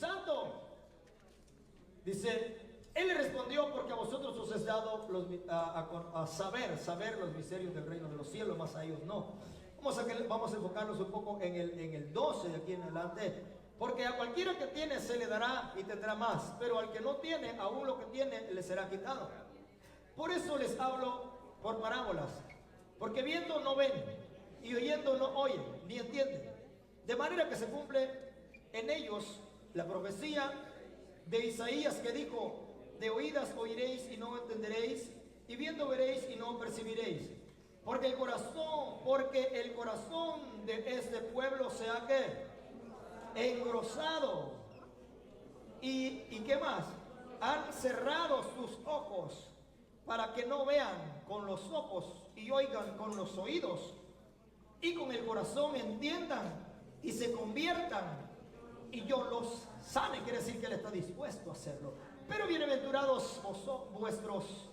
Santo. Dice, Él le respondió, porque a vosotros os es dado saber los misterios del reino de los cielos, mas a ellos no. Vamos a enfocarnos un poco en el 12 de aquí en adelante. Porque a cualquiera que tiene se le dará y tendrá más, pero al que no tiene, aún lo que tiene le será quitado. Por eso les hablo por parábolas, porque viendo no ven, y oyendo no oyen, ni entienden. De manera que se cumple en ellos la profecía de Isaías, que dijo: de oídas oiréis y no entenderéis, y viendo veréis y no percibiréis. Porque el corazón de este pueblo se ha engrosado. ¿Y qué más? Han cerrado sus ojos, para que no vean con los ojos y oigan con los oídos, y con el corazón entiendan y se conviertan, y yo los sane. Quiere decir que Él está dispuesto a hacerlo. Pero bienaventurados vuestros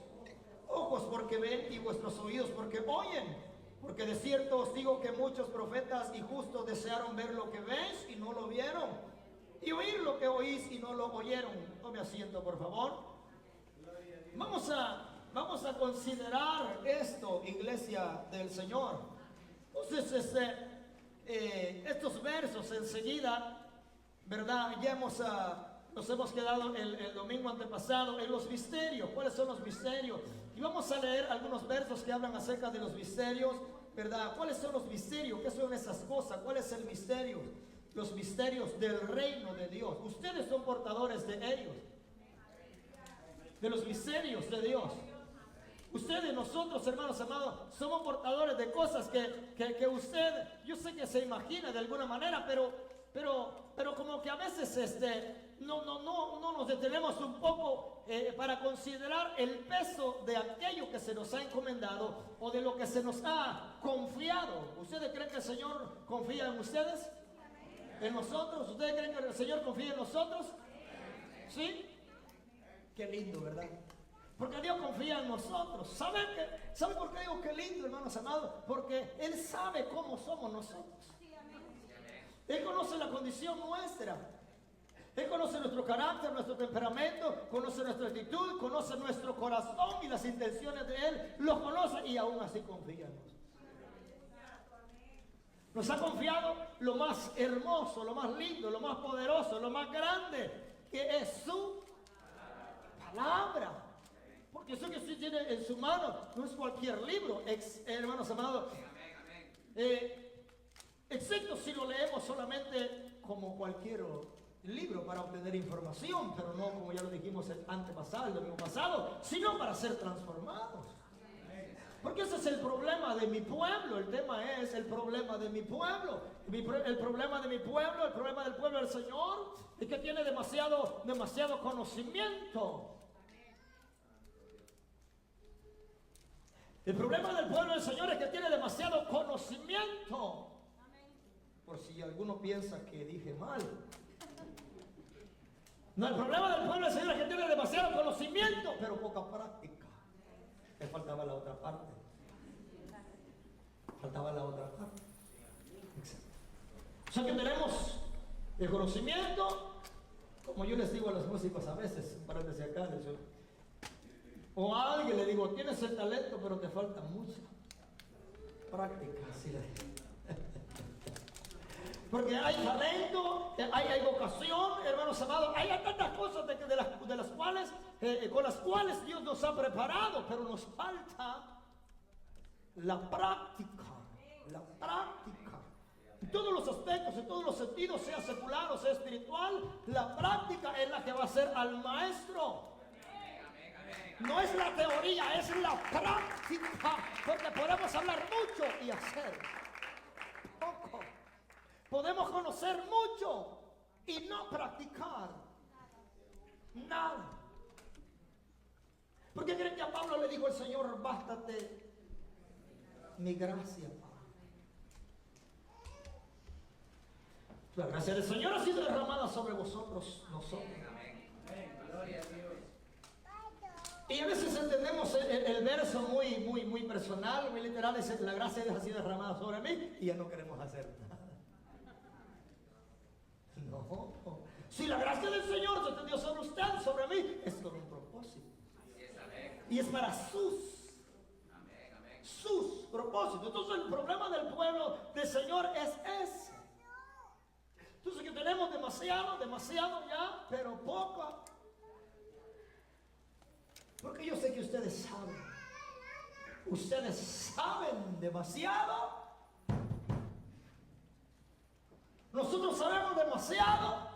ojos porque ven, y vuestros oídos porque oyen. Porque de cierto os digo que muchos profetas y justos desearon ver lo que veis y no lo vieron, y oír lo que oís y no lo oyeron. Tome asiento, por favor. Vamos a considerar esto, iglesia del Señor. Entonces, estos versos enseguida, ¿verdad? Ya nos hemos quedado el domingo antepasado en los misterios. ¿Cuáles son los misterios? Y vamos a leer algunos versos que hablan acerca de los misterios, ¿verdad? ¿Cuáles son los misterios? ¿Qué son esas cosas? ¿Cuál es el misterio? Los misterios del reino de Dios. Ustedes son portadores de ellos, de los misterios de Dios. Ustedes, nosotros, hermanos amados, somos portadores de cosas que usted, yo sé que se imagina de alguna manera, pero como que a veces no nos detenemos un poco para considerar el peso de aquello que se nos ha encomendado o de lo que se nos ha confiado. ¿Ustedes creen que el Señor confía en ustedes? ¿En nosotros? ¿Ustedes creen que el Señor confía en nosotros? ¿Sí? Qué lindo, ¿verdad? Porque Dios confía en nosotros. ¿Sabe por qué digo qué lindo, hermanos amados? Porque Él sabe cómo somos nosotros. Él conoce la condición nuestra. Él conoce nuestro carácter, nuestro temperamento, conoce nuestra actitud, conoce nuestro corazón y las intenciones de Él. Los conoce y aún así confía en nosotros. Nos ha confiado lo más hermoso, lo más lindo, lo más poderoso, lo más grande, que es su palabra. Porque eso que usted tiene en su mano no es cualquier libro, hermanos amados. Excepto si lo leemos solamente como cualquier libro para obtener información, pero no como ya lo dijimos el domingo pasado, sino para ser transformados. Porque ese es el problema de mi pueblo. El tema es el problema de mi pueblo. El problema de mi pueblo, el problema del pueblo del Señor, es que tiene demasiado conocimiento. El problema del pueblo del Señor es que tiene demasiado conocimiento. Por si alguno piensa que dije mal. No, el problema del pueblo del Señor es que tiene demasiado conocimiento, pero poca práctica. Le faltaba la otra parte. Exacto. O sea que tenemos el conocimiento, como yo les digo a los músicos a veces, para desde acá, o a alguien le digo, tienes el talento, pero te falta mucha práctica. Así le digo. Porque hay talento, hay vocación, hermanos amados, hay tantas cosas con las cuales Dios nos ha preparado, pero nos falta la práctica. En todos los aspectos, en todos los sentidos, sea secular o sea espiritual, la práctica es la que va a hacer al maestro. No es la teoría, es la práctica, porque podemos hablar mucho y hacer poco. Podemos conocer mucho y no practicar nada. ¿Por qué creen que a Pablo le dijo el Señor, bástate mi gracia, Pablo? La gracia del Señor ha sido derramada sobre nosotros. Gloria a Dios. Y a veces entendemos el verso muy personal, muy literal. Dice, la gracia de Dios ha sido derramada sobre mí y ya no queremos hacer nada. No, Si la gracia del Señor se extendió sobre usted, sobre mí, es con un propósito. Y es para sus propósitos. Entonces el problema del pueblo del Señor es ese. Entonces que tenemos demasiado ya, pero poco. Porque yo sé que ustedes saben. Ustedes saben demasiado. Nosotros sabemos demasiado.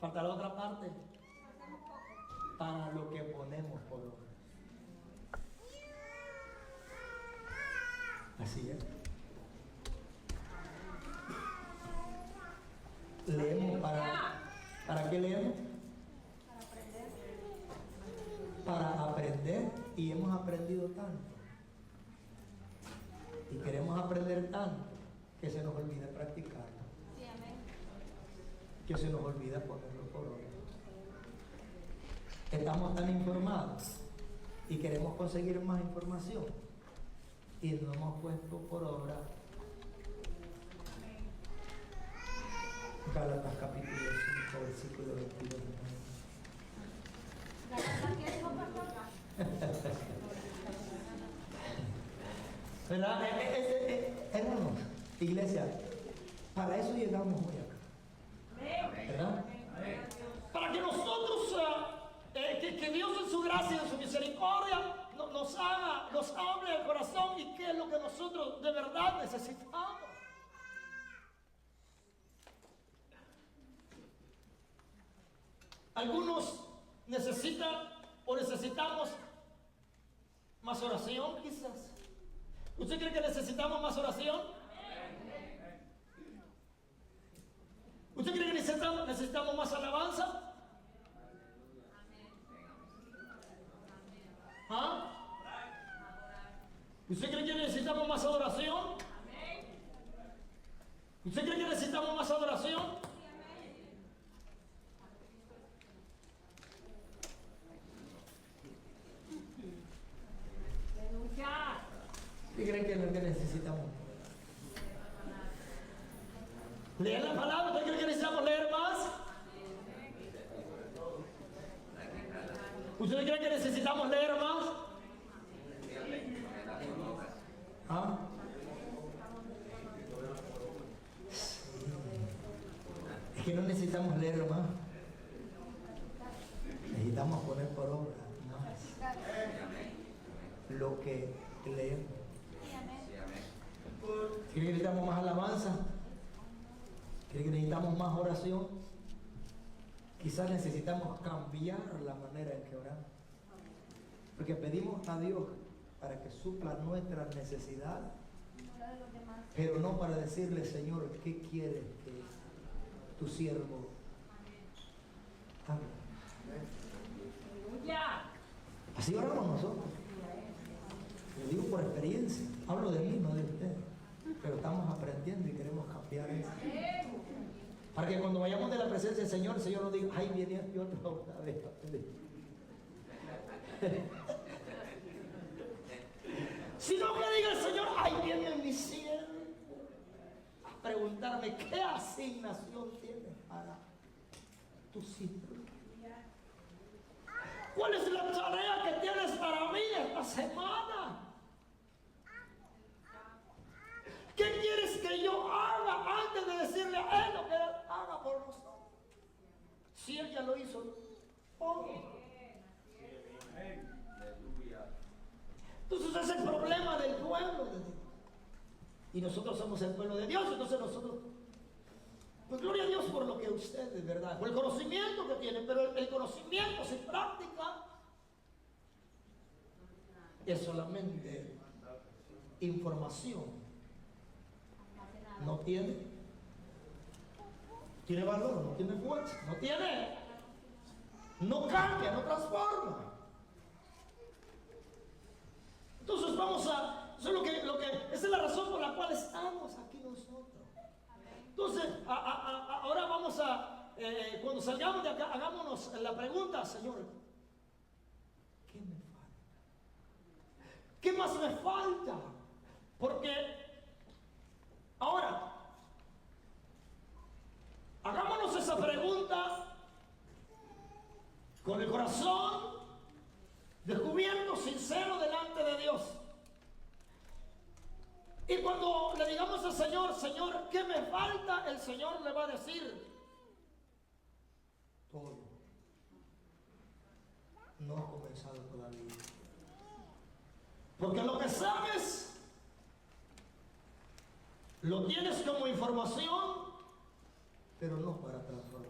Falta la otra parte. Para lo que ponemos por obra. Así es. Leemos ¿para qué leemos? Para aprender. Y hemos aprendido tanto. Y queremos aprender tanto que se nos olvida practicarlo. Que se nos olvida ponerlo por obra. Estamos tan informados y queremos conseguir más información y no hemos puesto por obra Gálatas capítulo 5 versículo 22. ¿Verdad? Hermanos, iglesia, para eso llegamos hoy acá. ¿Verdad? Para que nosotros, que Dios en su gracia y en su misericordia nos hable el corazón y qué es lo que nosotros de verdad necesitamos. Algunos necesitan o necesitamos más oración, quizás. ¿Usted cree que necesitamos más oración? ¿Usted cree que necesitamos más alabanza? ¿Ah? ¿Usted cree que necesitamos más adoración? ¿Usted cree que necesitamos más adoración? ¿Qué creen que es lo que necesitamos? ¿Leer la palabra? ¿Usted cree que necesitamos leer más? ¿Usted cree que necesitamos leer más? ¿Ah? Es que no necesitamos leer más. Necesitamos poner por obra más lo que leemos. ¿Cree que necesitamos más alabanza? ¿Cree que necesitamos más oración? Quizás necesitamos cambiar la manera en que oramos. Porque pedimos a Dios para que supla nuestras necesidades, pero no para decirle, Señor, ¿qué quieres que tu siervo haga? Así oramos nosotros. Lo digo por experiencia. Hablo de mí, no de ustedes. Pero estamos aprendiendo y queremos cambiar eso. Para que cuando vayamos de la presencia del Señor, el Señor nos diga, ay, viene yo otra vez. Sino que diga el Señor, ay, viene mi siervo a preguntarme qué asignación tienes para tu siervo. ¿Cuál es la tarea que tienes para mí esta semana? ¿Qué quieres que yo haga antes de decirle a Él lo que Él haga por nosotros? Si Él ya lo hizo todo. Entonces ese es el problema del pueblo de Dios. Y nosotros somos el pueblo de Dios, entonces nosotros, pues gloria a Dios por lo que ustedes, ¿verdad? Por el conocimiento que tienen, pero el conocimiento sin práctica es solamente información. No tiene valor, no tiene fuerza, no cambia, no transforma. Entonces vamos a, eso es esa es la razón por la cual estamos aquí nosotros. Entonces, ahora vamos a, cuando salgamos de acá, hagámonos la pregunta, Señor, ¿qué me falta? ¿Qué más me falta? Porque ahora, hagámonos con el corazón descubierto, sincero delante de Dios. Y cuando le digamos al Señor, Señor, ¿qué me falta? El Señor le va a decir todo. No has comenzado todavía. Porque lo que sabes lo tienes como información, pero no para transformación.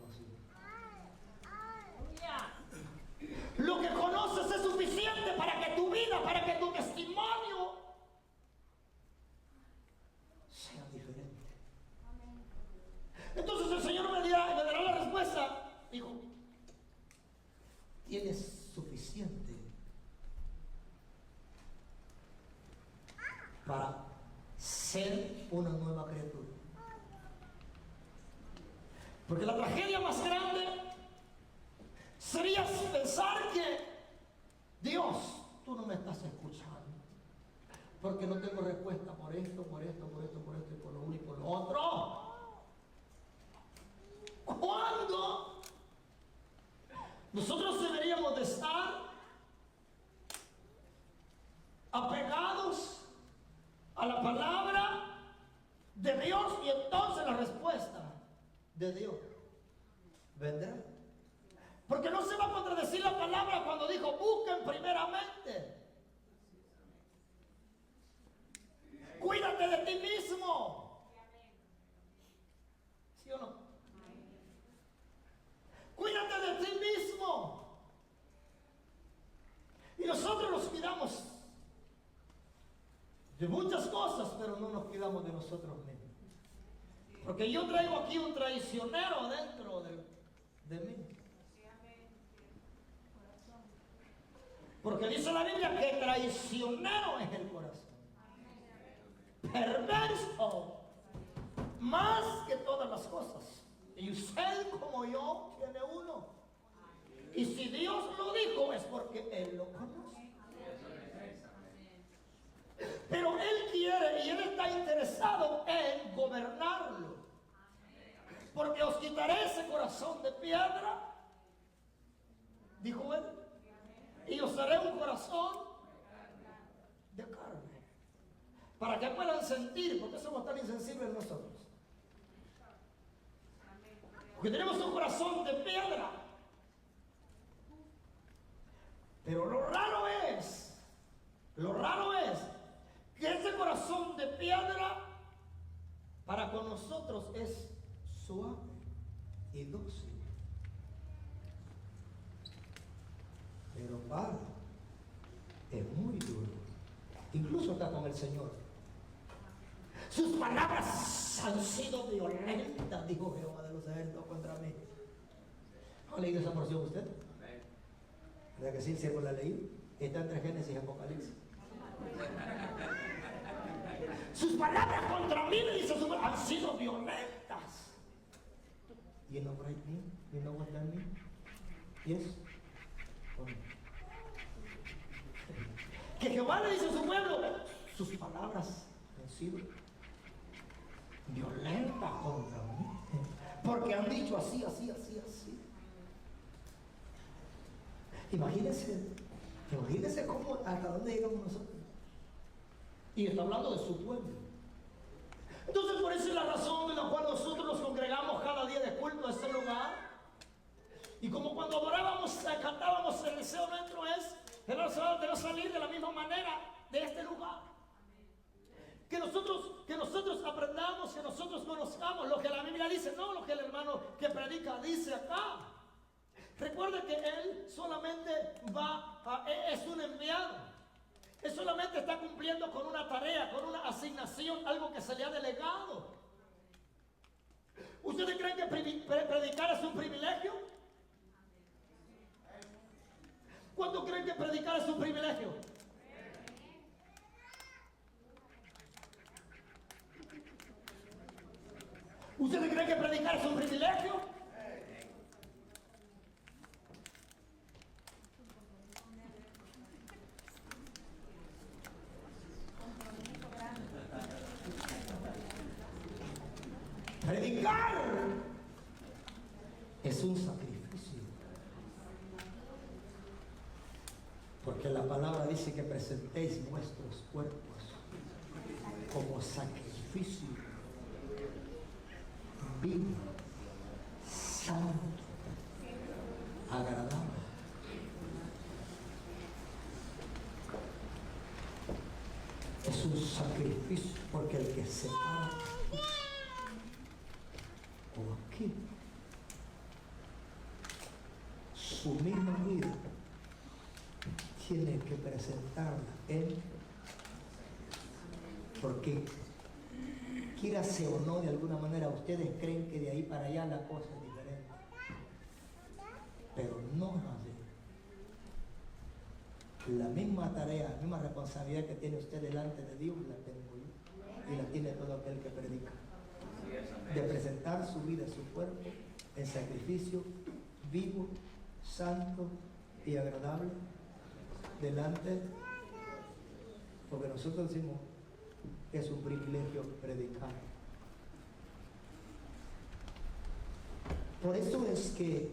Lo que conoces es suficiente para que tu vida, para que tu testimonio sea diferente. Entonces el Señor me dará la respuesta. Dijo, tienes suficiente para ser una nueva criatura. Porque la tragedia más grande sería pensar que Dios, tú no me estás escuchando, porque no tengo respuesta por esto, por esto, por esto, por esto, y por lo uno y por lo otro. ¿Cuándo nosotros deberíamos de estar apegados a la palabra de Dios? Y entonces la respuesta de Dios vendrá. Porque no se va a contradecir la palabra cuando dijo, busquen primeramente. Cuídate de ti mismo. ¿Sí o no? Cuídate de ti mismo. Y nosotros nos cuidamos de muchas cosas, pero no nos cuidamos de nosotros mismos. Porque yo traigo aquí un traicionero dentro de mí. Porque dice la Biblia que traicionero es el corazón. Perverso más que todas las cosas. Y usted como yo tiene uno. Y si Dios lo dijo es porque Él lo conoce. Pero Él quiere y Él está interesado en gobernarlo. Porque os quitaré ese corazón de piedra, dijo Él, y os haré un corazón de carne. Para que puedan sentir, porque somos tan insensibles nosotros. Porque tenemos un corazón de piedra. Pero lo raro es que ese corazón de piedra para con nosotros es suave y dócil. Pero para es muy duro. Incluso está con el Señor. Sus palabras han sido violentas, dijo Jehová de los ejércitos contra mí. ¿Ha leído esa porción usted? ¿Verdad que sí? ¿El siervo la ha leído? Está entre Génesis y Apocalipsis. Sus palabras contra mí, me dice, han sido violentas. You know what I mean? You know what that means? Yes? Que Jehová le dice a su pueblo, sus palabras han sido violentas contra mí, porque han dicho así, así, así, así. Imagínense cómo, hasta dónde llegamos nosotros. Y está hablando de su pueblo. Entonces, por eso es la razón de la cual nosotros nos congregamos cada día de culto a este lugar. Y como cuando adorábamos, cantábamos, el deseo nuestro es de no salir de la misma manera de este lugar. Que nosotros aprendamos, que nosotros conozcamos lo que la Biblia dice, no lo que el hermano que predica dice acá. Recuerde que él solamente es un enviado. Él solamente está cumpliendo con una tarea, con una asignación, algo que se le ha delegado. ¿Ustedes creen que predicar es un privilegio? ¿Cuántos creen que predicar es un privilegio? ¿Ustedes creen que predicar es un privilegio? Predicar es un sacrificio. Porque la palabra dice que presentéis vuestros cuerpos como sacrificio vivo, santo, agradable. Es un sacrificio, porque el que se para aquí o aquí, su misma vida tiene que presentarla él, porque quírase o no, de alguna manera ustedes creen que de ahí para allá la cosa es diferente, pero no es así. La misma tarea, la misma responsabilidad que tiene usted delante de Dios la tengo yo, y la tiene todo aquel que predica, de presentar su vida, su cuerpo en sacrificio vivo, santo y agradable delante, porque nosotros decimos que es un privilegio predicar. Por eso es que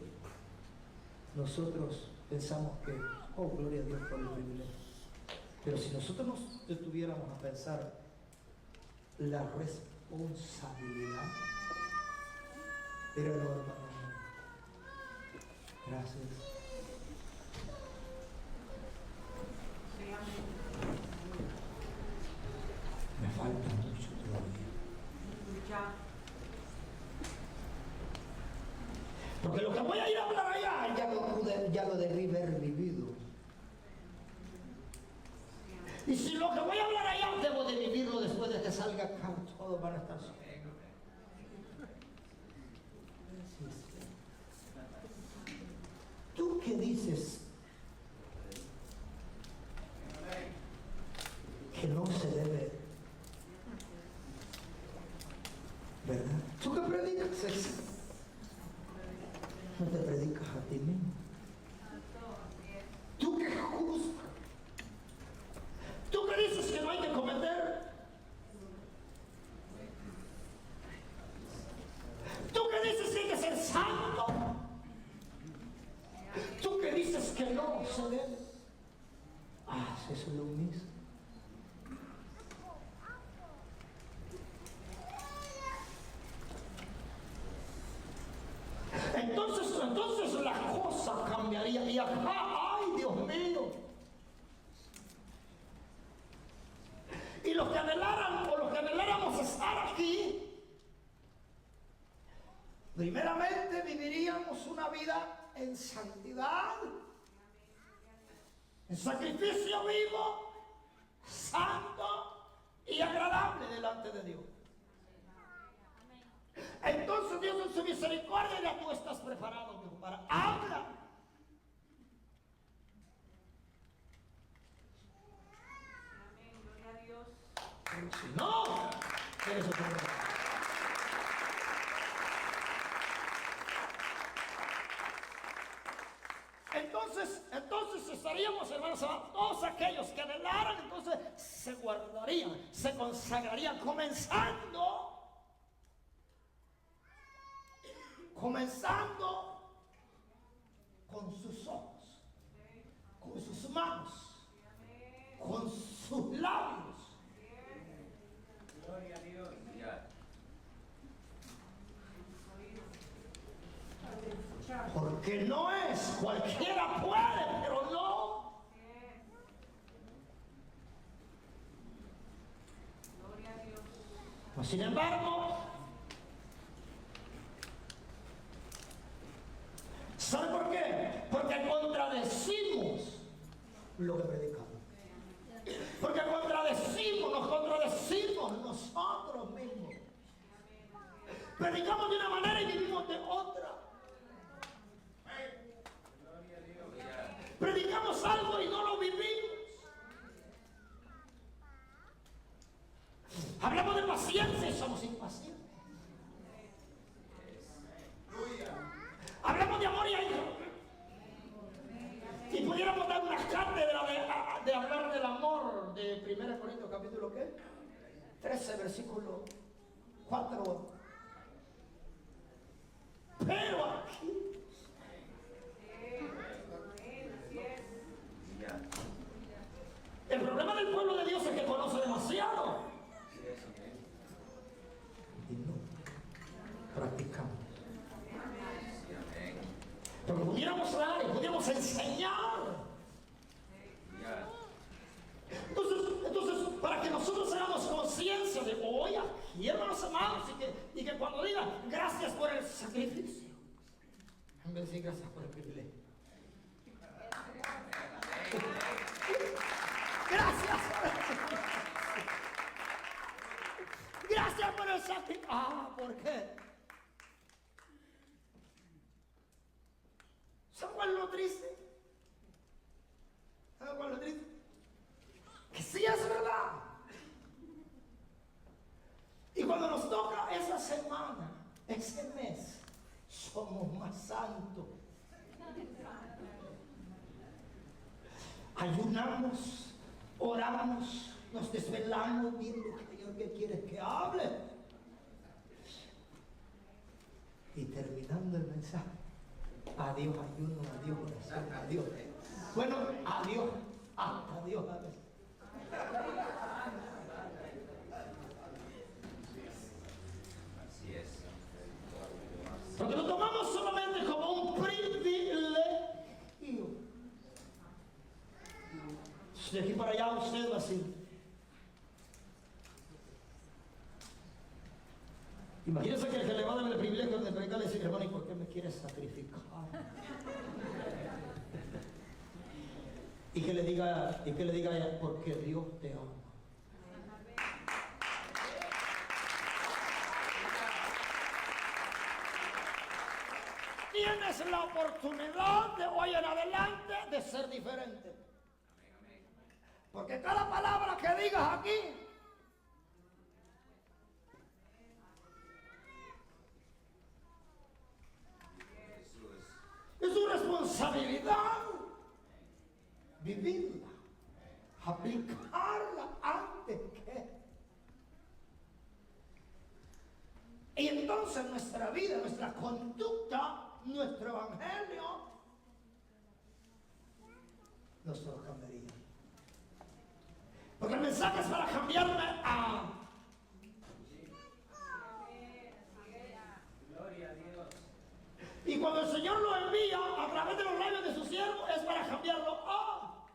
nosotros pensamos que, oh, gloria a Dios por el privilegio. Pero si nosotros nos detuviéramos a pensar la responsabilidad, pero no, hermano, gracias. Me falta mucho todavía. Porque lo que voy a ir a hablar allá, ya lo debí haber vivido. Y si lo que voy a hablar allá debo de vivirlo después de que salga acá, todos van a estar solos. ¿Tú qué dices que no se debe? ¿Verdad? ¿Tú qué predicas eso? No te predicas a ti mismo. ¿Tú qué juzgas? ¿Tú qué dices que no hay que cometer? ¿Tú qué dices que hay que ser santo? ¿Tú qué dices que no se debe? Ah, eso es lo mismo. Entonces la cosa cambiaría. Y acá, ay Dios mío. Y los que anhelaran o los que anheláramos estar aquí, primeramente viviríamos una vida en santidad, en sacrificio vivo, santo y agradable delante de Dios. Entonces Dios en su misericordia ya tú estás preparado, hijo, para hablar. Amén, gloria a Dios. Pero si no, eres otro hombre. Entonces estaríamos, hermanos, todos aquellos que anhelaran, entonces se guardarían, se consagrarían, comenzando con sus ojos, con sus manos, con sus labios. Gloria a Dios. Porque no es, cualquiera puede, pero no. Gloria a Dios. Pues, sin embargo, ¿sabe por qué? Porque contradecimos lo que predicamos. Porque nos contradecimos nosotros mismos. Predicamos de una manera y vivimos de otra. Predicamos algo y no lo vivimos. Hablamos de paciencia y somos impacientes. Hablamos de amor y hay. Y pudiéramos dar una cátedra de hablar del amor de 1 Corintios capítulo ¿qué? 13 versículo 4. Pero aquí Porque pudiéramos orar y pudiéramos enseñar. Entonces, para que nosotros hagamos conciencia de hoy aquí, hermanos amados, y que cuando digan gracias por el sacrificio, en vez de decir gracias por el privilegio. Gracias. Gracias por el sacrificio. ¿Por qué? ¿Saben cuál es lo triste? ¿Saben cuál es lo triste? Que sí es verdad. Y cuando nos toca esa semana, ese mes, somos más santos. Ayunamos, oramos, nos desvelamos viendo, Señor, ¿qué quieres que hable? Y terminando el mensaje, adiós ayuno, adiós oración, adiós. Bueno, adiós, hasta Dios a veces. Así es. Porque lo tomamos solamente como un privilegio. De aquí para allá usted va a decir. Imagínense que el que le va a dar el privilegio de predicar le dice, hermano, ¿y por qué me quieres sacrificar? Y que le diga a ella, porque Dios te ama. Tienes la oportunidad de hoy en adelante de ser diferente. Porque cada palabra que digas aquí es su responsabilidad vivirla, aplicarla antes que. Y entonces nuestra vida, nuestra conducta, nuestro evangelio, nosotros cambiaría. Porque el mensaje es para cambiarme a. Gloria a Dios. Y cuando el Señor lo envía a través de los labios de su siervo, es para cambiarlo a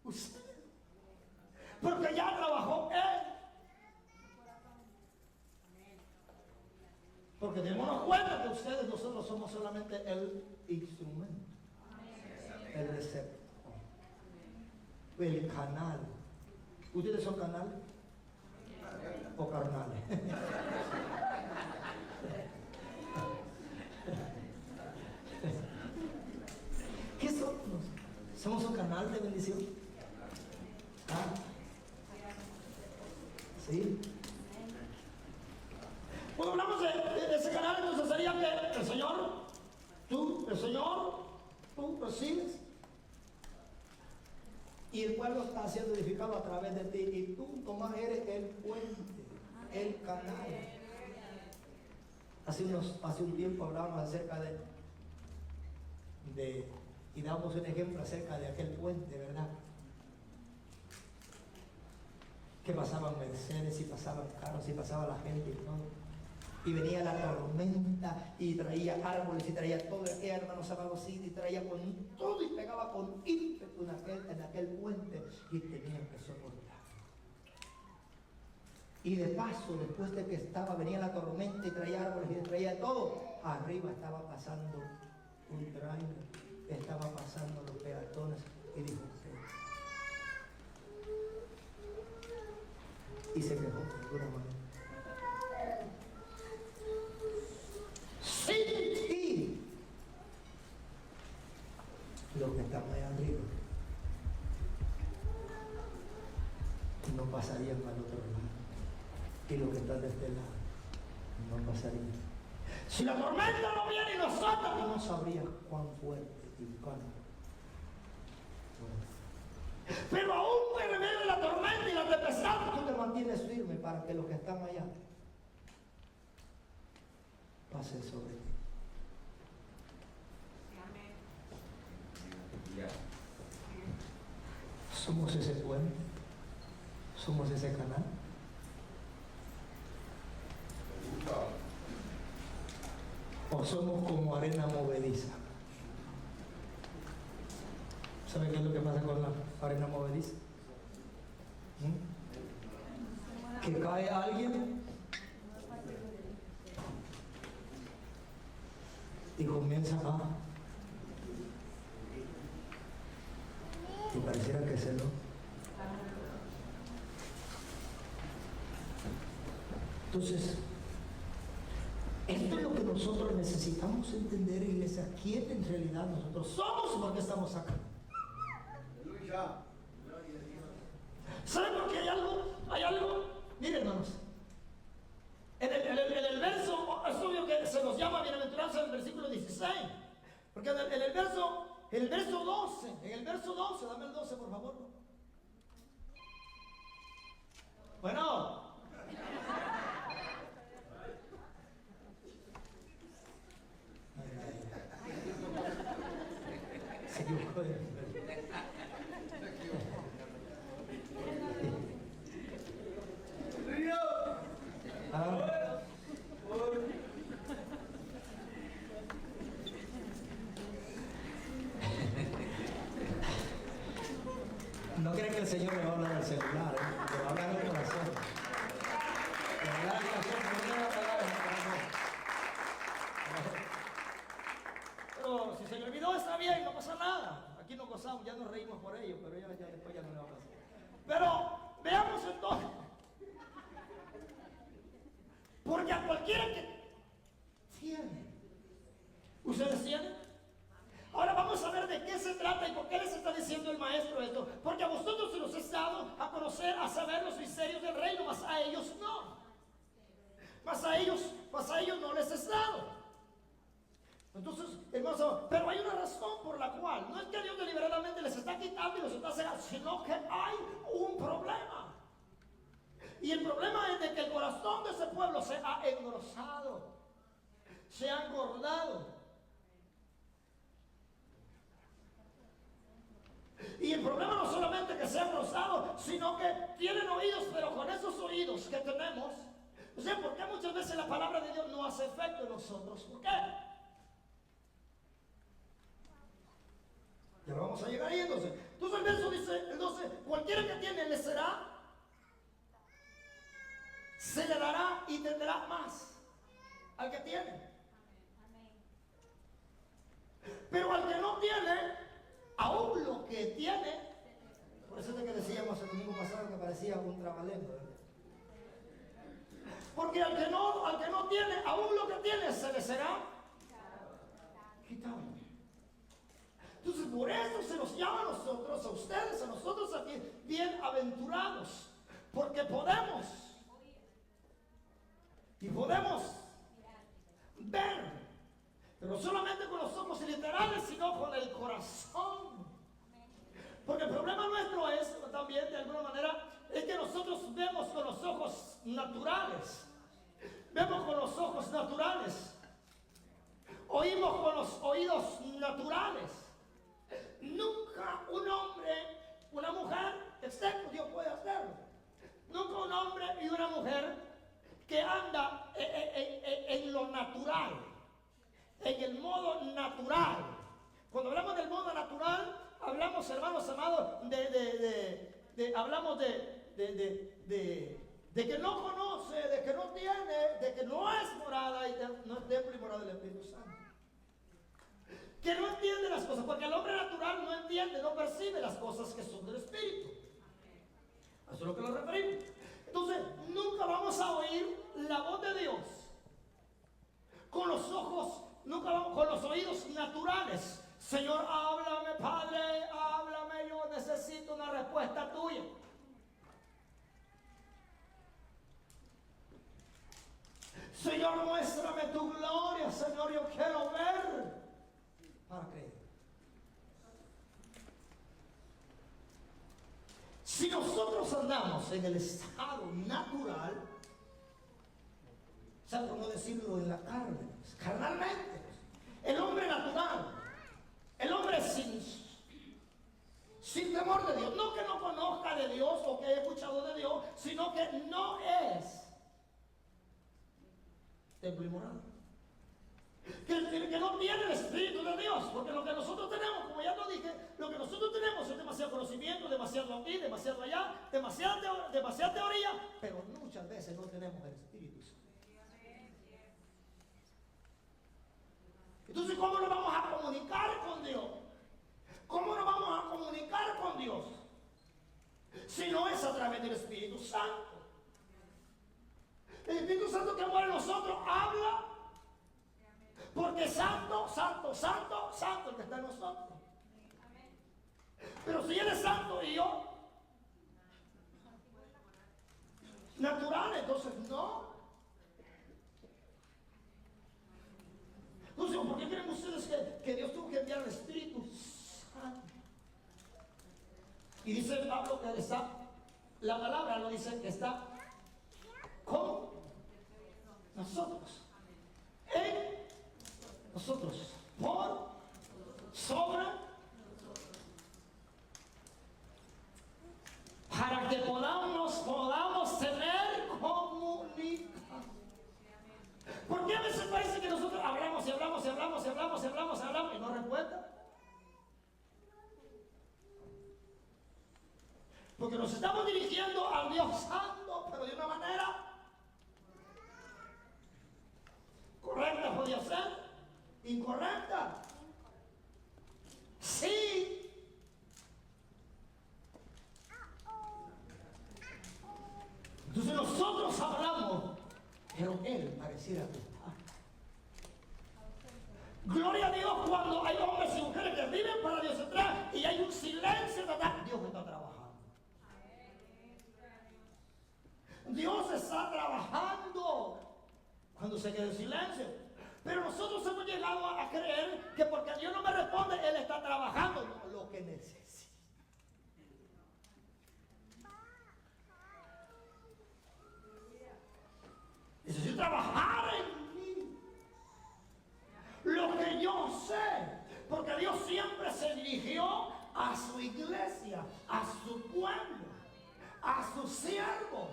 usted. Porque ya trabajó Él. Porque démonos cuenta que nosotros somos solamente el instrumento, el receptor, el canal. ¿Ustedes son canales o carnales? ¿Qué somos? ¿Somos un canal de bendición? ¿Ah? ¿Sí? Cuando hablamos de ese canal, entonces sería que el Señor, tú recibes. Y el pueblo está siendo edificado a través de ti. Y tú, Tomás, eres el puente, el canal. Hace un tiempo hablábamos acerca y damos un ejemplo acerca de aquel puente, ¿verdad? Que pasaban Mercedes y pasaban carros y pasaba la gente y todo. Y venía la tormenta y traía árboles y traía todo aquel hermano sábado y traía con todo y pegaba con ímpetu en aquel puente y tenían que soportar. Y de paso, después de que venía la tormenta y traía árboles y traía todo, arriba estaba pasando un trailer, estaba pasando los peatones y dijo, y se quejó de alguna manera. Sin ti, los que están allá arriba no pasarían al otro lado, y los que están de este lado no pasarían. Si la tormenta no viene y nosotros no sabríamos cuán fuerte y cuán fuerte. Pero aún en medio de la tormenta y la tempestad, tú te mantienes firme para que los que están allá pasen sobre ti. Somos ese puente, somos ese canal. O No, somos como arena movediza. ¿Sabe qué es lo que pasa con la arena movediza? Que cae alguien y comienza a... y pareciera que se lo... Entonces, esto es lo que nosotros necesitamos entender, iglesia. ¿Quién en realidad nosotros somos y por qué estamos acá? ¿Saben por qué hay algo? Hay algo. Miren, hermanos. En el verso, es obvio que se nos llama bienaventuranza en el versículo 16. Porque en el verso 12, dame el 12 por favor. Bueno. Se equivocó. No creen que el Señor le va a hablar al celular, le va a hablar al corazón. Le va a hablar al corazón, no le va a hablar al corazón. Pero si se le olvidó está bien, no pasa nada. Aquí nos gozamos, ya nos reímos por ello, pero ya después ya no le va a pasar. Pero veamos entonces. Porque a cualquiera que tiene, ¿ustedes tienen? Ahora vamos a ver de qué se trata y por qué les está diciendo el maestro esto. Porque a vosotros se los he dado a conocer, a saber los misterios del reino, mas a ellos no. Mas a ellos no les he dado. Entonces, hermanos, pero hay una razón por la cual, no es que Dios deliberadamente les está quitando y los está cegando, sino que hay un problema. Y el problema es de que el corazón de ese pueblo se ha engrosado, se ha engordado. Y el problema no solamente que se ha engrosado, sino que tienen oídos, pero con esos oídos que tenemos, o sea, ¿por qué muchas veces la palabra de Dios no hace efecto en nosotros? ¿Por qué? Ya vamos a llegar ahí entonces. Entonces el verso dice, el 12, cualquiera que tiene le será, se le dará y tendrá más al que tiene. Pero al que no tiene, aún lo que tiene, por eso es lo que decíamos el domingo pasado que parecía un trabalengua, ¿verdad? Porque al que no tiene, aún lo que tiene se le será quitado. Entonces por eso se nos llama a nosotros, a ustedes, a nosotros aquí, bienaventurados, porque podemos ver, pero no solamente con los ojos literales, sino con el corazón. Porque el problema nuestro es también, de alguna manera, es que nosotros vemos con los ojos naturales. Vemos con los ojos naturales. Oímos con los oídos naturales. Nunca un hombre, una mujer, excepto Dios puede hacerlo. Nunca un hombre y una mujer que anda en lo natural, en el modo natural. Cuando hablamos del modo natural, hablamos, hermanos amados, hablamos de que no conoce, de que no tiene, de que no es morada y no es templo y morada del Espíritu Santo. Que no entiende las cosas, porque el hombre natural no entiende, no percibe las cosas que son del Espíritu. A eso es lo que nos referimos. Entonces, nunca vamos a oír la voz de Dios con los ojos, nunca vamos con los oídos naturales. Señor, háblame, Padre, háblame, yo necesito una respuesta tuya. Señor, muéstrame tu gloria, Señor, yo quiero ver para creer. Si nosotros andamos en el estado natural, ¿sabe cómo decirlo? En la carne, carnalmente, el hombre natural, el hombre sin temor de Dios, no que no conozca de Dios o que haya escuchado de Dios, sino que no es templo y morada. Que de Dios, porque lo que nosotros tenemos, como ya lo dije, lo que nosotros tenemos es demasiado conocimiento, demasiado aquí, demasiado allá, demasiada teoría, pero muchas veces no tenemos el Espíritu Santo. Entonces, ¿cómo nos vamos a comunicar con Dios? ¿Cómo nos vamos a comunicar con Dios? Si no es a través del Espíritu Santo. El Espíritu Santo que mora en nosotros habla, porque santo, santo, santo, santo el que está en nosotros. Pero si Él es santo y yo natural, entonces no. Entonces, ¿por qué creen ustedes que Dios tuvo que enviar al Espíritu Santo? Y dice Pablo que está, la palabra lo dice que está con nosotros, en nosotros, por, sobre, para que podamos tener comunicación. ¿Por qué a veces parece que nosotros hablamos y hablamos y hablamos y hablamos y hablamos y hablamos y no recuerda? Porque nos estamos dirigiendo al Dios Santo, pero de una manera correcta podía ser, incorrecta. Sí. Entonces nosotros hablamos, pero Él pareciera que está. Gloria a Dios cuando hay hombres y mujeres que viven para Dios atrás y hay un silencio total. Dios está trabajando. Dios está trabajando cuando se queda en silencio. Pero nosotros hemos llegado a creer que porque Dios no me responde, Él está trabajando lo que necesita. Necesito trabajar en mí. Lo que yo sé. Porque Dios siempre se dirigió a su iglesia, a su pueblo, a sus siervos.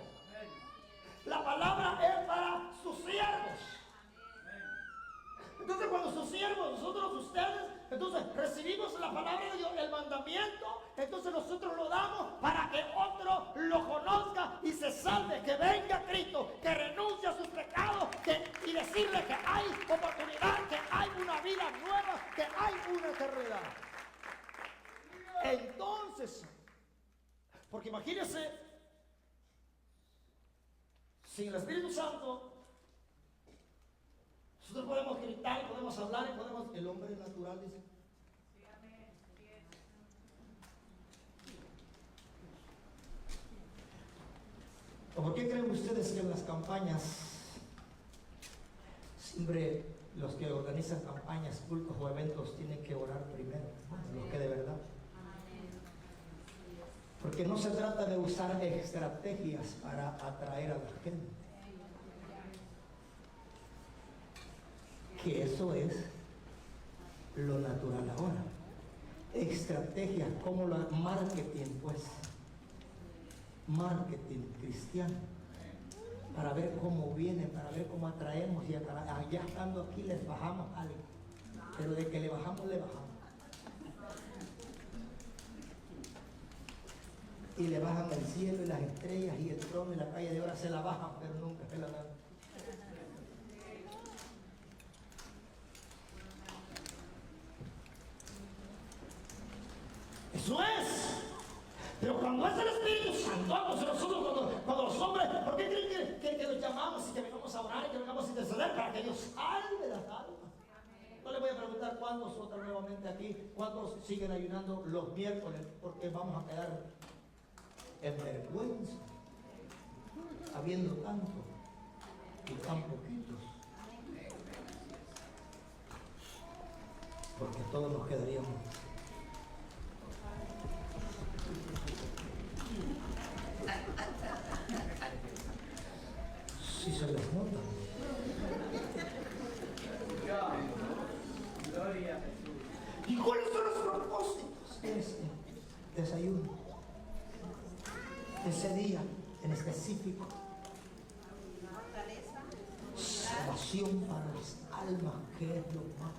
La palabra es para sus siervos. Entonces cuando sus siervos, nosotros, ustedes, entonces recibimos la palabra de Dios, el mandamiento, entonces nosotros lo damos para que otro lo conozca y se salve, que venga Cristo, que renuncie a sus pecados y decirle que hay oportunidad, que hay una vida nueva, que hay una eternidad. Entonces, porque imagínense, sin el Espíritu Santo, nosotros podemos gritar, podemos hablar, el hombre natural dice. ¿O por qué creen ustedes que en las campañas siempre los que organizan campañas, cultos o eventos tienen que orar primero? Los que de verdad. Porque no se trata de usar estrategias para atraer a la gente. Que eso es lo natural ahora. Estrategias como la marketing, pues. Marketing cristiano. Para ver cómo viene, para ver cómo atraemos y ya estando aquí les bajamos algo. Pero de que le bajamos, le bajamos. Y le bajan el cielo y las estrellas y el trono y la calle de oro se la bajan, pero nunca se la dan. Eso es. Pero cuando es el Espíritu Santo, nosotros cuando los hombres, ¿por qué creen que los llamamos y que vengamos a orar y que vengamos a interceder para que Dios salve las almas? No le voy a preguntar cuántos otros nuevamente aquí, cuántos siguen ayunando los miércoles, porque vamos a quedar en vergüenza, habiendo tanto y tan poquitos, porque todos nos quedaríamos. Si se les nota. Gloria a Jesús. ¿Y cuáles son los propósitos de este desayuno? Ese día en específico. Salvación para las almas, que es lo más.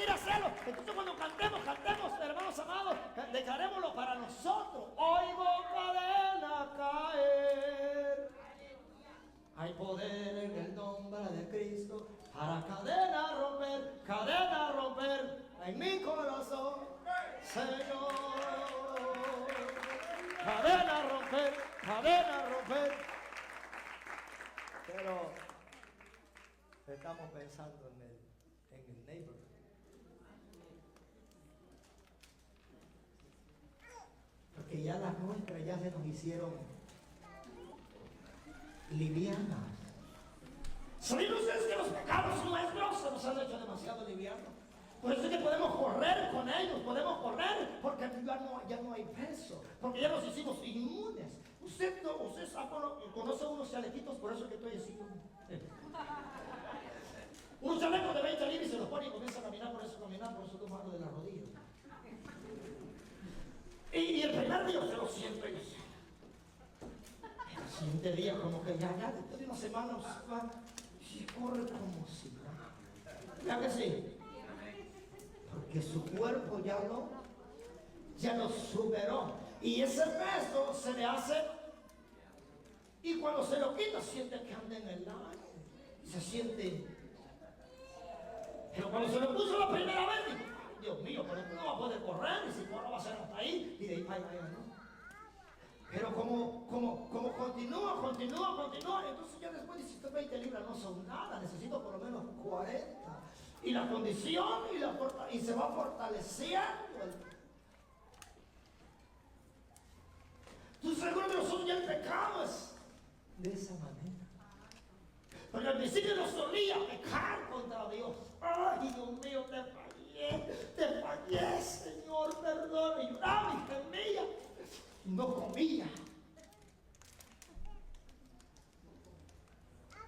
quiere hacerlo. Entonces cuando cantemos, hermanos amados, declarémoslo para nosotros. Oigo cadena caer. Hay poder en el nombre de Cristo para cadena romper en mi corazón, Señor. Cadena romper. Pero estamos pensando en el neighbor. Porque ya las nuestras ya se nos hicieron livianas. ¿Saben ustedes que los pecados nuestros se nos han hecho demasiado livianos? Por eso es que podemos correr con ellos, porque ya no hay peso, porque ya nos hicimos inmunes. Usted conoce unos chalequitos, por eso que estoy así. Unos chalecos de 20 libras y se los pone y comienza a caminar, por eso tomando de la rodilla. Y el primer día se lo siento y el siguiente día como que ya después de una semana y corre como si nada. ¿Ya que sí? Porque su cuerpo ya lo superó. Y ese peso se le hace, y cuando se lo quita siente que anda en el aire. Y se siente. Pero cuando se lo puso la primera vez, dijo, Dios mío, pero esto no va a poder correr, y si corre va a ser hasta ahí, y de ahí para allá, ¿no? Pero como continúa, entonces ya después dice, 20 libras no son nada, necesito por lo menos 40. Y la condición y se va fortaleciendo. Entonces algunos de nosotros ya el pecado es de esa manera. Porque al principio no solía pecar contra Dios. Ay, Dios mío, te fallé, Señor, perdón. Y lloraba y gemía. No comía.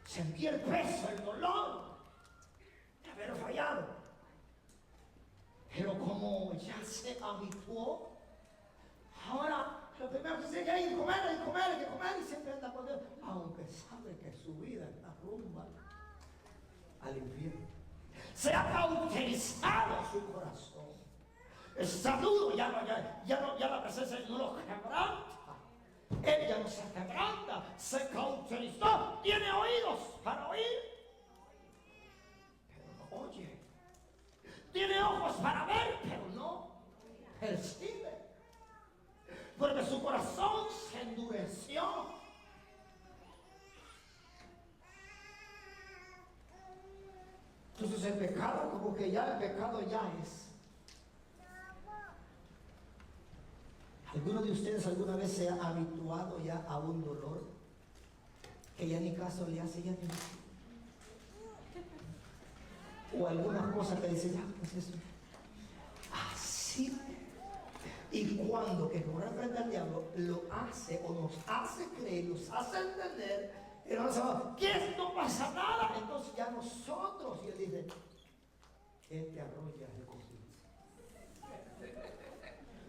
Sentía el peso, el dolor de haber fallado. Pero como ya se habituó, ahora lo primero que se quiere es comer, y siempre anda con Dios, aunque sabe que su vida está rumba al infierno. Se ha cauterizado su corazón. Está duro, ya la presencia no lo quebranta. Él ya no se quebranta, se cauterizó, tiene oídos para oír, pero no oye. Tiene ojos para ver, pero no percibe. Porque su corazón se endureció. Entonces el pecado, como que ya el pecado ya es. ¿Alguno de ustedes alguna vez se ha habituado ya a un dolor que ya ni caso le hace ya ni? O alguna cosa que dice, ya, pues eso. Así. Y cuando que no reprenda al diablo, lo hace o nos hace creer, nos hace entender, y no sabemos que no pasa nada. Entonces ya nosotros, y él dice, este arrolla el cosito.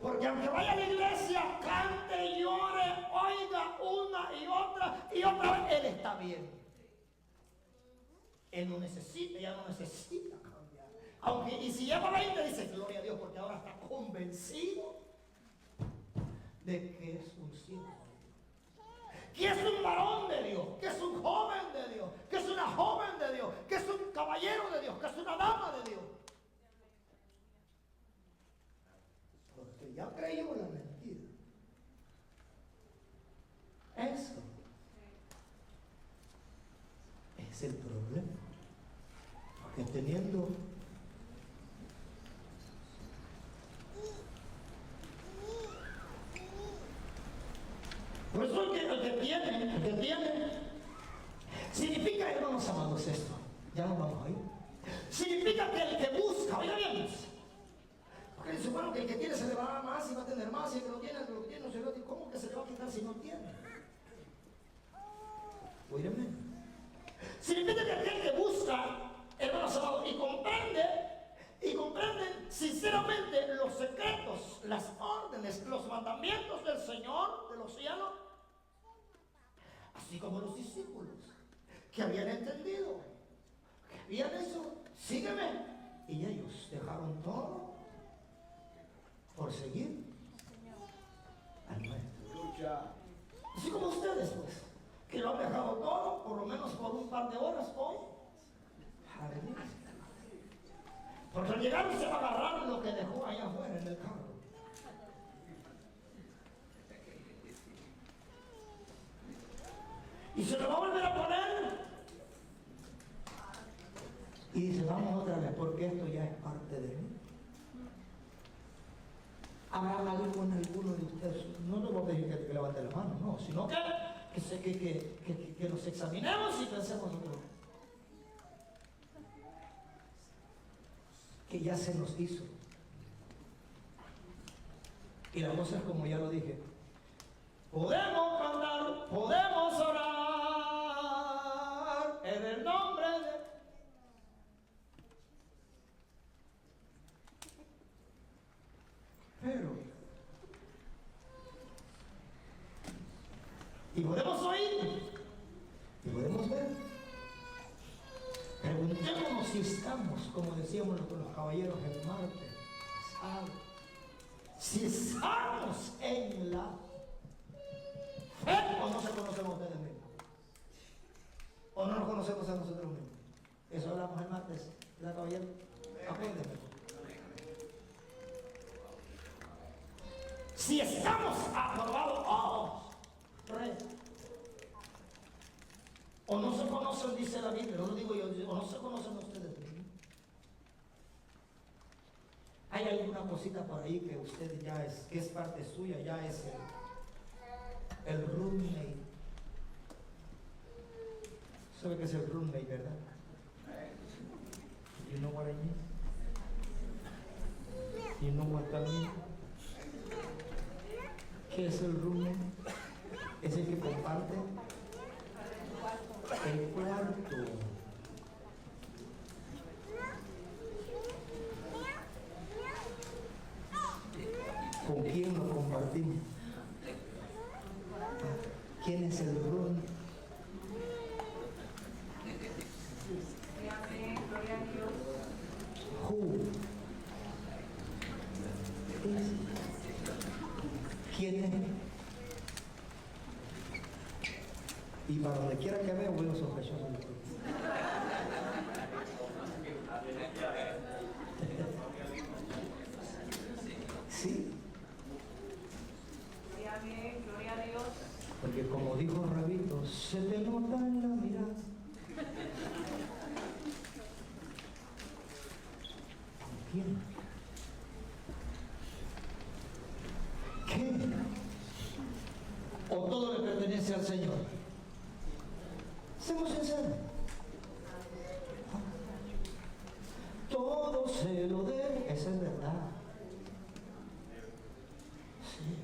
Porque aunque vaya a la iglesia, cante, llore, oiga una y otra vez, él está bien. Él no necesita, ya no necesita cambiar. Aunque, y si lleva 20, dice, gloria a Dios, porque ahora está convencido de que es un siervo, que es un varón de Dios, que es un joven de Dios, que es una joven de Dios, que es un caballero de Dios, que es una dama de Dios. Porque ya creímos la mentira. Eso es el problema. Porque teniendo por eso el que tiene, significa, hermanos amados, esto, ya nos vamos a ir. Significa que el que busca, oiga bien, porque dice, bueno, que el que tiene se le va a dar más y va a tener más, y el que lo tiene, no se lo tiene, ¿cómo que se le va a quitar si no tiene? Óyeme. Significa que aquel que busca, hermanos amados, y comprende sinceramente los secretos, las órdenes, los mandamientos del Señor de los cielos, así como los discípulos que habían entendido, que habían hecho, sígueme, Y ellos dejaron todo por seguir al Maestro. Así como ustedes, pues, que lo han dejado todo, por lo menos por un par de horas hoy. Aleluya. Porque al llegar se va a agarrar lo que dejó allá afuera en el carro. Y se lo va a volver a poner. Y dice, vamos otra vez, porque esto ya es parte de mí. Habrá algo en alguno de ustedes, no te voy a decir que levante la mano, no, sino que nos examinemos y pensemos nosotros. Que ya se nos hizo. Y la cosa es como ya lo dije. Podemos cantar, podemos orar en el nombre de... Pero... Y podemos oír. Y podemos ver. Preguntémonos si estamos, como decíamos con los caballeros el martes pasado, si estamos en la fe o no se conocemos a ustedes mismos. O no nos conocemos a nosotros mismos. Eso hablamos el martes, ¿verdad, caballero? Acuérdense. Si estamos aprobados, o no se conocen, dice la Biblia, no lo digo yo, o no se conocen ustedes mismos. ¿Hay alguna cosita por ahí que usted ya es, que es parte suya, ya es el roommate? ¿Sabe qué es el roommate, verdad? You know what I mean? You know what I mean? ¿Qué es el roommate? Es el que comparte el cuarto. ¿Con quién lo compartimos? ¿Quién es el roommate? Gloria a Dios. Who? ¿Quién es? Y para donde quiera que vea, voy a sospechosos. Sí. Gloria a Dios. Porque como dijo Rabito, se te nota en la mirada. ¿Quién? ¿Qué? ¿O todo le pertenece al Señor? Seamos sinceros. Todo se lo debe, esa es verdad. Sí.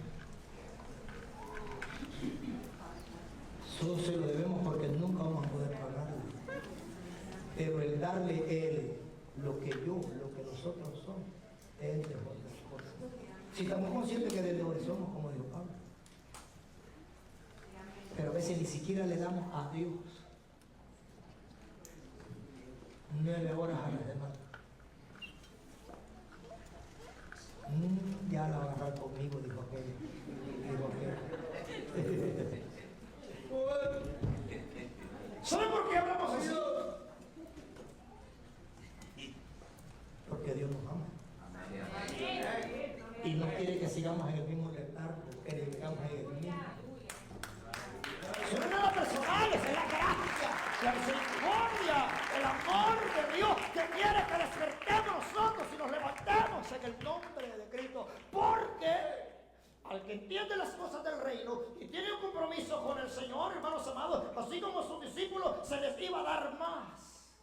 Solo se lo debemos porque nunca vamos a poder pagarlo. Pero el darle Él lo que nosotros somos, es entre otras cosas. Si estamos conscientes que de lo que somos, como dijo Pablo. Pero a veces ni siquiera le damos a Dios 9 horas a las demás. Ya la va a agarrar conmigo, dijo aquel. ¿Saben por qué hablamos así? Porque Dios nos ama. Y no quiere que sigamos en el mismo letargo, quiere que sigamos en el mismo. Eso no es nada personal, es la gracia, la misericordia, el amor de Dios que quiere que despertemos nosotros y nos levantemos en el nombre de Cristo. Porque al que entiende las cosas del reino y tiene un compromiso con el Señor, hermanos amados, así como sus discípulos, se les iba a dar más.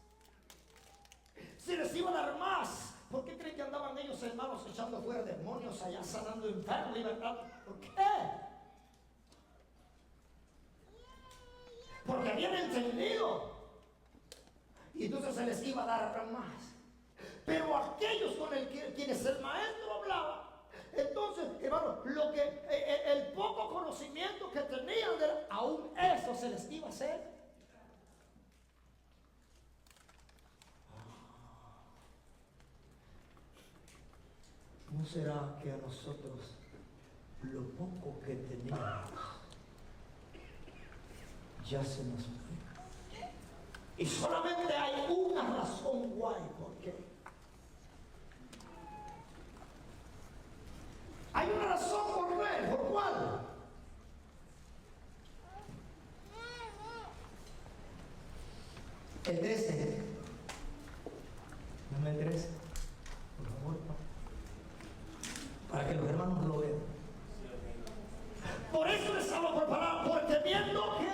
Se les iba a dar más. ¿Por qué creen que andaban ellos, hermanos, echando fuera demonios allá, sanando enfermos, libertad? ¿Por qué? Porque habían entendido. Y entonces se les iba a dar más. Pero aquellos con quienes el maestro hablaba, entonces, hermano, el poco conocimiento que tenían, aún eso se les iba a hacer. ¿no será que a nosotros lo poco que teníamos ya se nos fue? Y solamente hay una razón guay, ¿por qué? Hay una razón por cuál. El 13. Dame el 13, por favor, para que los hermanos lo vean. Por eso les hablo por palabra, porque viendo que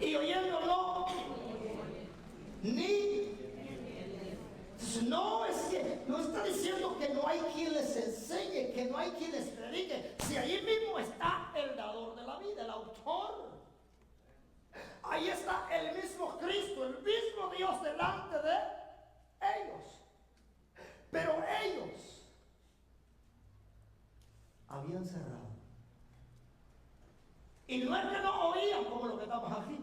y oyendo no, ni. No, es que no está diciendo que no hay quien les enseñe, que no hay quien les predique. Si allí mismo está el dador de la vida, el autor. Ahí está el mismo Cristo, el mismo Dios delante de ellos. Pero ellos habían cerrado. Y no es que no oían como lo que estamos aquí.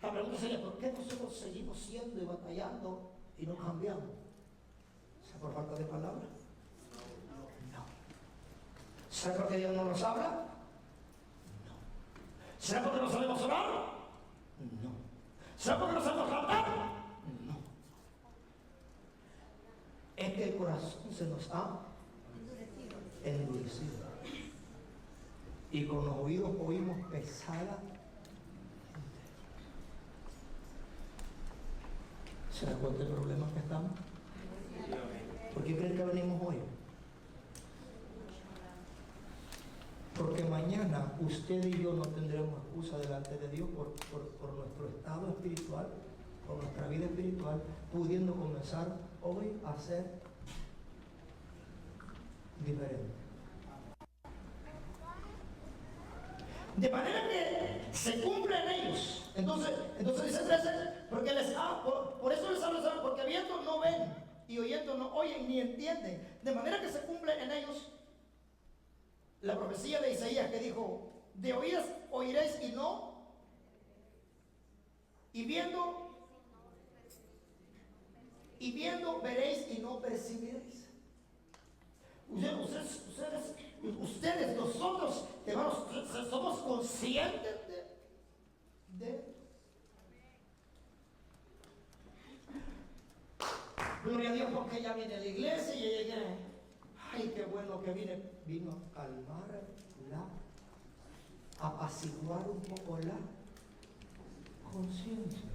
La pregunta sería, ¿por qué nosotros seguimos siendo y batallando y no cambiamos? ¿Será por falta de palabra? No. ¿Será porque Dios no nos habla? No. ¿Será porque no sabemos orar? No. ¿Será porque no sabemos cantar? No. Es que el corazón se nos ha endurecido. Y con los oídos oímos pesada. ¿Se da cuenta del problema que estamos? ¿Por qué creen que venimos hoy? Porque mañana usted y yo no tendremos excusa delante de Dios por nuestro estado espiritual, por nuestra vida espiritual, pudiendo comenzar hoy a ser diferente. De manera que se cumple en ellos. Entonces dice 13, porque por eso les hablo, porque viendo no ven, y oyendo no oyen ni entienden. De manera que se cumple en ellos la profecía de Isaías que dijo, de oídas oiréis y no, y viendo veréis y no percibiréis. Ustedes, nosotros, hermanos, somos conscientes de gloria a Dios porque ella viene a la iglesia y ella viene, ay, qué bueno que vino a calmar a apaciguar un poco la conciencia.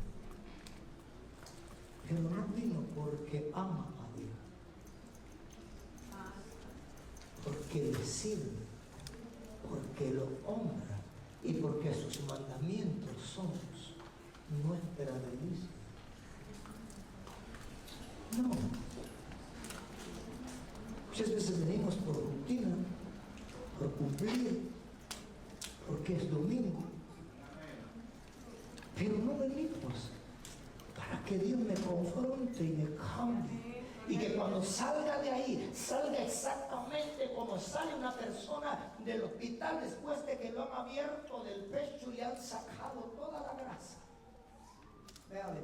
Pero no vino porque ama a Dios, porque le sirve, porque lo honra y porque sus mandamientos son nuestra delicia. No. Muchas veces venimos por rutina, por cumplir, porque es domingo. Pero no venimos para que Dios me confronte y me cambie. Y que cuando salga de ahí, salga exactamente como sale una persona del hospital después de que lo han abierto del pecho y le han sacado toda la grasa. Véale,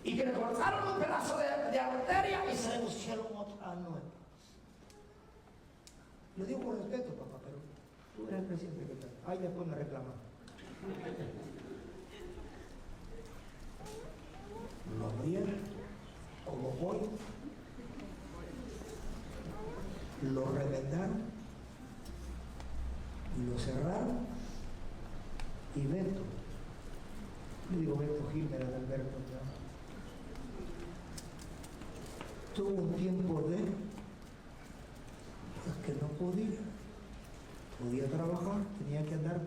y que le cortaron un pedazo de arteria y se le pusieron otra nueva. Lo digo por respeto, papá, pero tú eres el presidente que tal. Ahí después me reclaman. Lo abrieron como pollo, lo revendaron, lo cerraron y Beto, le digo Beto Gilmer a Alberto, tuvo un tiempo de que no podía trabajar, tenía que andar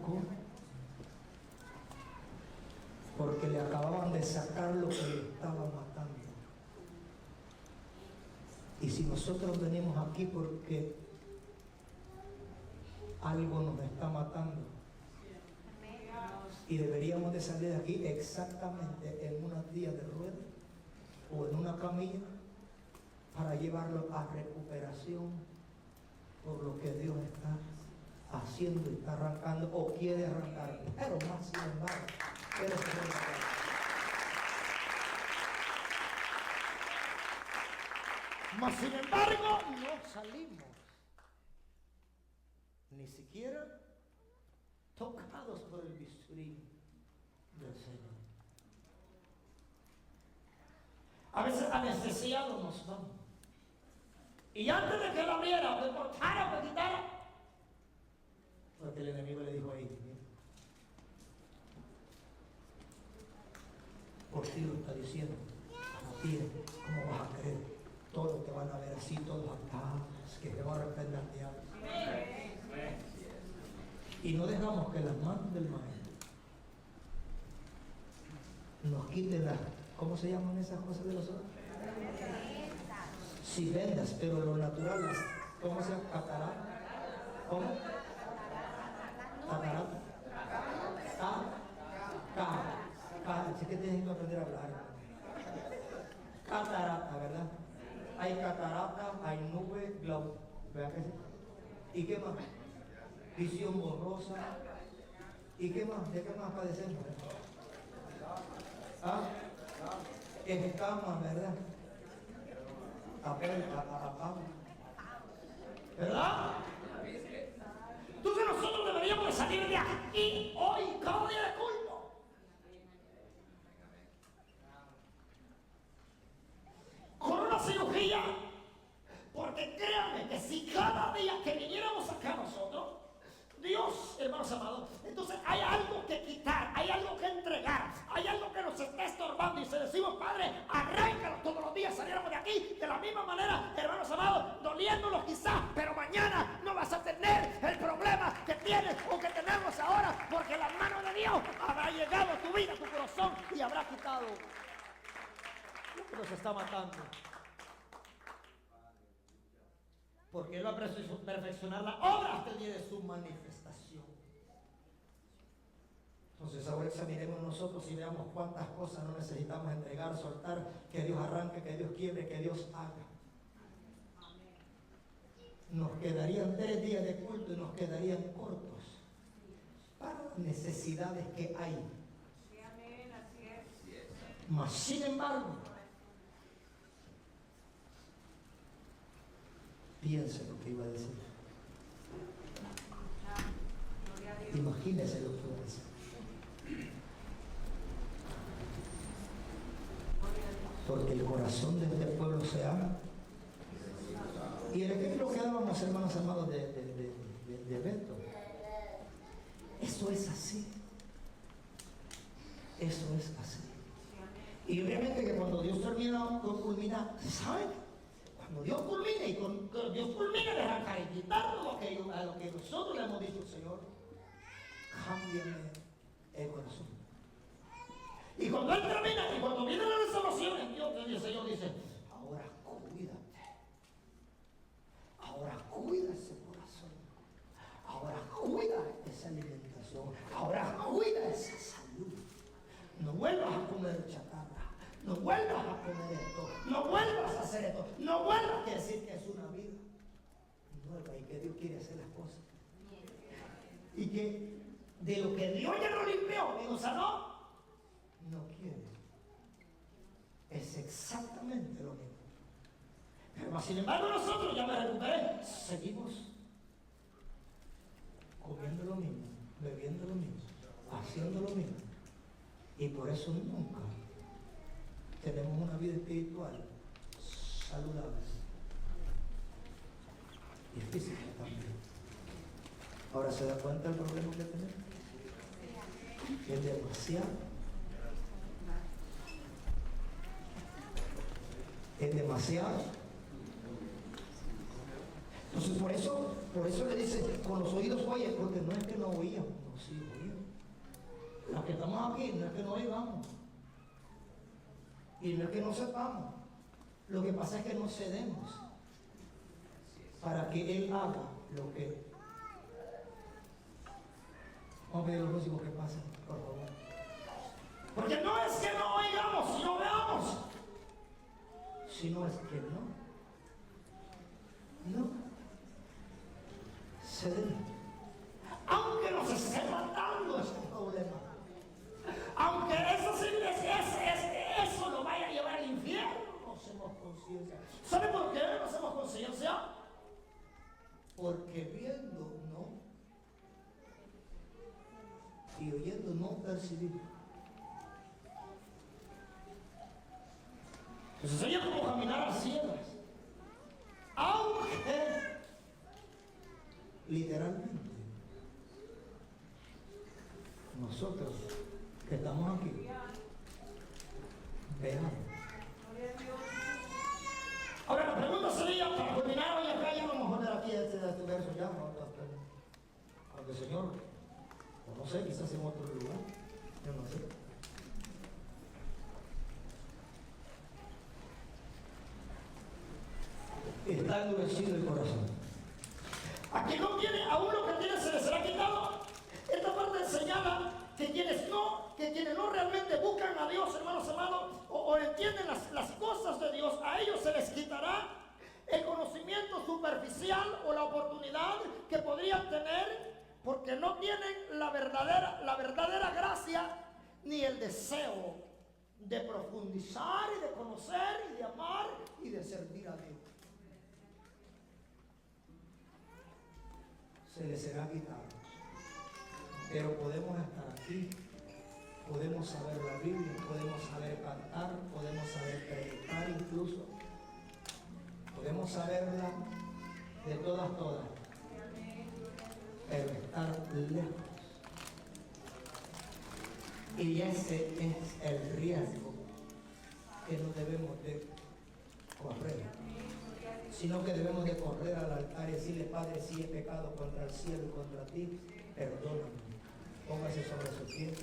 porque le acababan de sacar lo que le estaba matando. Y si nosotros venimos aquí porque algo nos está matando y deberíamos de salir de aquí exactamente en una silla de ruedas o en una camilla para llevarlo a recuperación por lo que Dios está haciendo y está arrancando o quiere arrancar, pero más sin embargo, quiere ser arrancado. Mas sin embargo, no salimos, ni siquiera tocados por el bisturí del Señor. A veces anestesiados nos vamos. Y antes de que lo abriera, o que cortara, o que quitara, porque el enemigo le dijo ahí, mira, por ti lo está diciendo, a ti, ¿cómo vas a creer? Todos te van a ver así, todos atados, que te van a reprender al diablo. Y no dejamos que las manos del maestro nos quiten las, ¿cómo se llaman esas cosas de los ojos? Sí, vendas, pero lo natural, ¿cómo se llama? Catarata. ¿Cómo? Catarata. Así que tienes que aprender a hablar. Catarata, ¿verdad? Hay catarata, hay nube, glauco. ¿Verdad que sí? ¿Y qué más? Visión borrosa. ¿Y qué más? ¿De qué más padecemos? Escamas, ¿verdad? ¿Verdad? Entonces nosotros deberíamos de salir de aquí hoy, cada día de culto. Con una cirugía, porque créanme que si cada día que viniéramos acá nosotros, Dios, hermanos amados, entonces hay algo que quitar, hay algo que entregar, hay algo que nos está estorbando y se decimos, Padre, arráncalo todos los días, saliéramos de aquí de la misma manera, hermanos amados, doliéndonos quizás, pero mañana no vas a tener el problema que tienes o que tenemos ahora, porque la mano de Dios habrá llegado a tu vida, a tu corazón y habrá quitado lo que nos está matando. Porque Él va a perfeccionar la obra hasta el día de su manifestación. Entonces ahora examinemos nosotros y veamos cuántas cosas no necesitamos entregar, soltar, que Dios arranque, que Dios quiebre, que Dios haga. Nos quedarían 3 días de culto y nos quedarían cortos para las necesidades que hay. Mas sin embargo, piense lo que iba a decir. Imagínese lo que iba a decir. Porque el corazón de este pueblo se ama. Y el ejemplo que dábamos, hermanos amados, de Beto, eso es así. Eso es así. Y obviamente que cuando Dios culmina, ¿saben? Cuando Dios culmina y Dios culmina de arrancar y quitar a lo que nosotros le hemos dicho, Señor, cámbiame el corazón. Y cuando Él termina, y cuando viene la resolución, el Señor dice, ahora cuídate. Ahora cuida ese corazón. Ahora cuida esa alimentación. Ahora cuida esa salud. No vuelvas a comer chatarra. No vuelvas a comer esto. No vuelvas a hacer esto. No vuelvas a decir que es una vida nueva y que Dios quiere hacer las cosas. Y que de lo que Dios ya lo limpió y lo sanó, no quiere. Es exactamente lo mismo. Pero sin embargo nosotros, ya me recuperé, seguimos comiendo lo mismo, bebiendo lo mismo, haciendo lo mismo. Y por eso nunca tenemos una vida espiritual saludable y física también. Ahora se da cuenta del problema que tenemos. Es demasiado. Es demasiado. Entonces por eso le dice, con los oídos oye, porque no es que no oíamos, no, sí oíamos. Los que estamos aquí no es que no oigamos. Y no es que no sepamos. Lo que pasa es que no cedemos para que Él haga lo que... Vamos a ver los músicos que pasan, por favor. Porque no es que no oigamos, sino veamos. Sino es que no. Cedemos. porque viendo no, y oyendo no percibimos. Entonces sería como caminar a ciegas. Aunque, literalmente, nosotros que estamos aquí, veamos. Ahora la pregunta sería, para culminar hoy acá, ya no vamos a poner aquí este verso ya, aunque el Señor, o no sé, quizás en otro lugar, yo no sé. Está endurecido el corazón. A quien no tiene, aún lo que tiene se le será quitado. Esta parte señala que quienes no realmente buscan a Dios, hermanos amados, o entienden las cosas de Dios, a ellos se les quitará el conocimiento superficial o la oportunidad que podrían tener, porque no tienen la verdadera gracia ni el deseo de profundizar y de conocer y de amar y de servir a Dios. Se les será quitado. Pero podemos estar aquí, podemos saber la Biblia, podemos saber cantar, podemos saber predicar incluso, podemos saberla de todas, pero estar lejos. Y ese es el riesgo que no debemos de correr, sino que debemos de correr al altar y decirle: Padre, si he pecado contra el cielo y contra ti, perdóname. Póngase sobre sus pies.